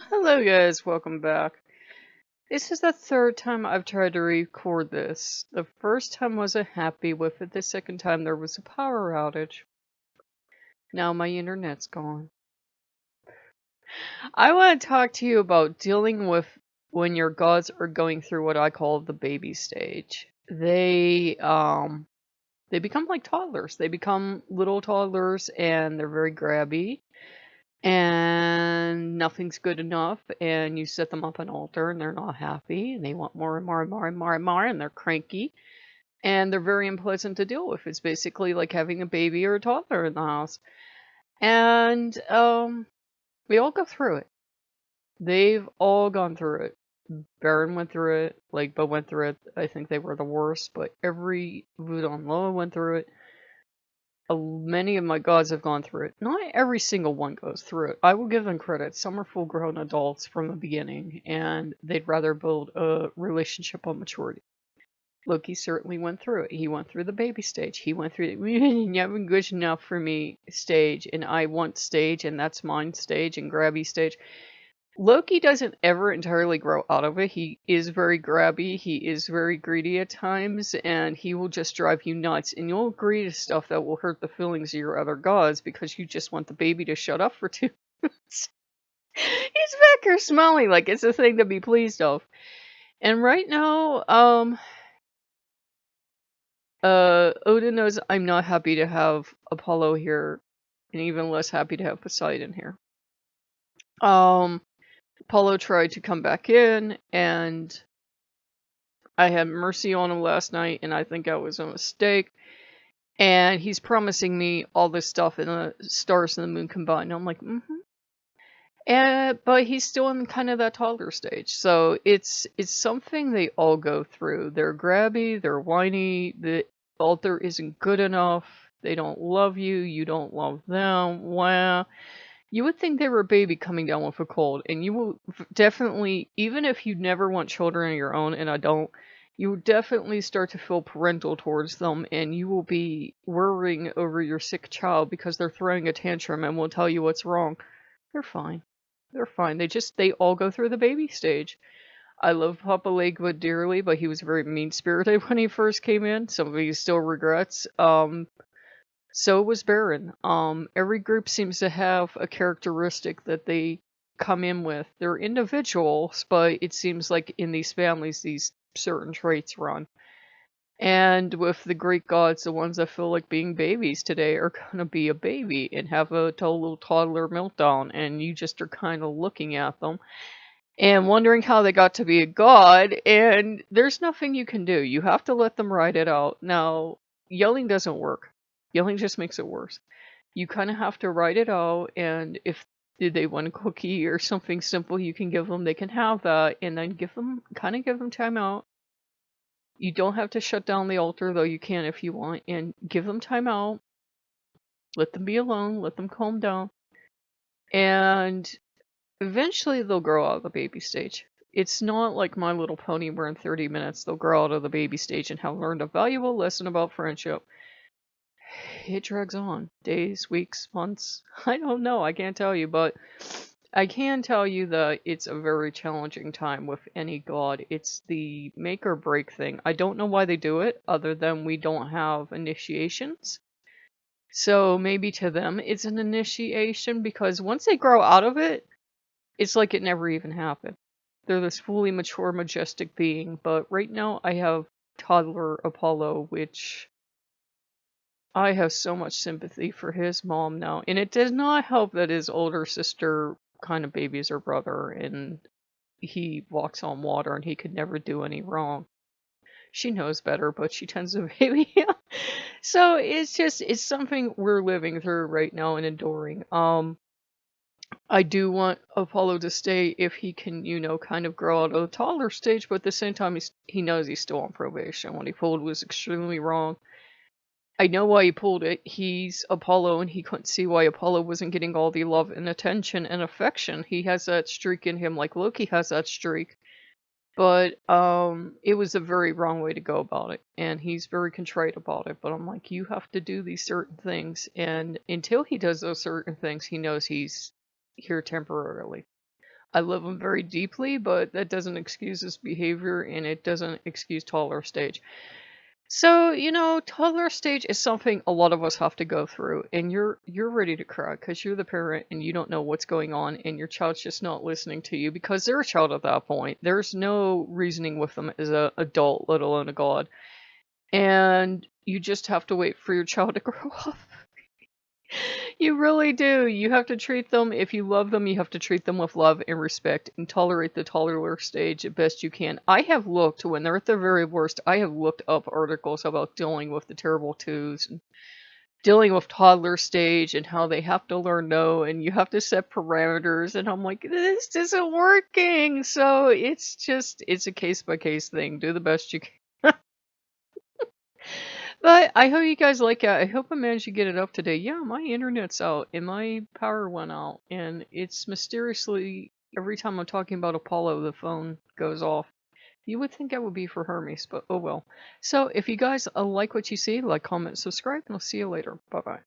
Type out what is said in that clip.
Hello guys, welcome back. This is the third time I've tried to record this. The first time wasn't happy with it, the second time there was a power outage. Now my internet's gone. I want to talk to you about dealing with when your gods are going through what I call the baby stage. They become like toddlers. They become little toddlers and they're very grabby. And nothing's good enough, and you set them up an altar and they're not happy and they want more and more and more and more and more, and they're cranky and they're very unpleasant to deal with. It's basically like having a baby or a toddler in the house. And we all go through it. They've all gone through it. Baron went through it, Legba went through it. I think they were the worst, but every Wudon Loa went through it. Many of my gods have gone through it. Not every single one goes through it. I will give them credit. Some are full-grown adults from the beginning, and they'd rather build a relationship on maturity. Loki certainly went through it. He went through the baby stage. He went through the never good enough for me stage, and I want stage, and that's mine stage, and grabby stage. Loki doesn't ever entirely grow out of it. He is very grabby, he is very greedy at times, and he will just drive you nuts. And you'll agree to stuff that will hurt the feelings of your other gods because you just want the baby to shut up for 2 minutes. He's back here smiling like it's a thing to be pleased of. And right now, Odin knows I'm not happy to have Apollo here, and even less happy to have Poseidon here. Apollo tried to come back in, and I had mercy on him last night, and I think that was a mistake. And he's promising me all this stuff, and the stars and the moon combined. And I'm like, but he's still in kind of that toddler stage, so it's something they all go through. They're grabby, they're whiny. The altar isn't good enough. They don't love you. You don't love them. Wow. You would think they were a baby coming down with a cold, and you will definitely, even if you never want children of your own, and I don't, you will definitely start to feel parental towards them, and you will be worrying over your sick child because they're throwing a tantrum and will tell you what's wrong. They're fine. They're fine. They all go through the baby stage. I love Papa Legwood dearly, but he was very mean-spirited when he first came in. Some of he still regrets. So was Baron. Every group seems to have a characteristic that they come in with. They're individuals, but it seems like in these families, these certain traits run. And with the Greek gods, the ones that feel like being babies today are gonna be a baby and have a total toddler meltdown, and you just are kind of looking at them and wondering how they got to be a god, and there's nothing you can do. You have to let them ride it out. Now, yelling doesn't work. Yelling just makes it worse. You kind of have to write it out, and if they want a cookie or something simple you can give them, they can have that, and then give them time out. You don't have to shut down the altar, though you can if you want, and give them time out. Let them be alone, let them calm down, and eventually they'll grow out of the baby stage. It's not like My Little Pony where in 30 minutes they'll grow out of the baby stage and have learned a valuable lesson about friendship. It drags on. Days, weeks, months. I don't know. I can't tell you, but I can tell you that it's a very challenging time with any god. It's the make or break thing. I don't know why they do it, other than we don't have initiations. So maybe to them it's an initiation, because once they grow out of it, it's like it never even happened. They're this fully mature, majestic being, but right now I have toddler Apollo, which I have so much sympathy for his mom now, and it does not help that his older sister kind of babies her brother, and he walks on water, and he could never do any wrong. She knows better, but she tends to baby him. So it's something we're living through right now and enduring. I do want Apollo to stay if he can, kind of grow out of the toddler stage, but at the same time, he knows he's still on probation. What he pulled was extremely wrong. I know why he pulled it. He's Apollo, and he couldn't see why Apollo wasn't getting all the love and attention and affection. He has that streak in him, like Loki has that streak. But it was a very wrong way to go about it, and he's very contrite about it. But I'm like, you have to do these certain things, and until he does those certain things, he knows he's here temporarily. I love him very deeply, but that doesn't excuse his behavior and it doesn't excuse toddler stage. So, toddler stage is something a lot of us have to go through, and you're ready to cry because you're the parent and you don't know what's going on, and your child's just not listening to you because they're a child at that point. There's no reasoning with them as an adult, let alone a god. And you just have to wait for your child to grow up. You really do. You have to treat them, if you love them, you have to treat them with love and respect and tolerate the toddler stage as best you can. I have looked, when they're at their very worst, I have looked up articles about dealing with the terrible twos and dealing with toddler stage and how they have to learn no and you have to set parameters. And I'm like, this isn't working. So it's a case by case thing. Do the best you can. But I hope you guys like it. I hope I managed to get it up today. Yeah, my internet's out and my power went out. And it's mysteriously, every time I'm talking about Apollo, the phone goes off. You would think that would be for Hermes, but oh well. So if you guys like what you see, like, comment, subscribe, and I'll see you later. Bye-bye.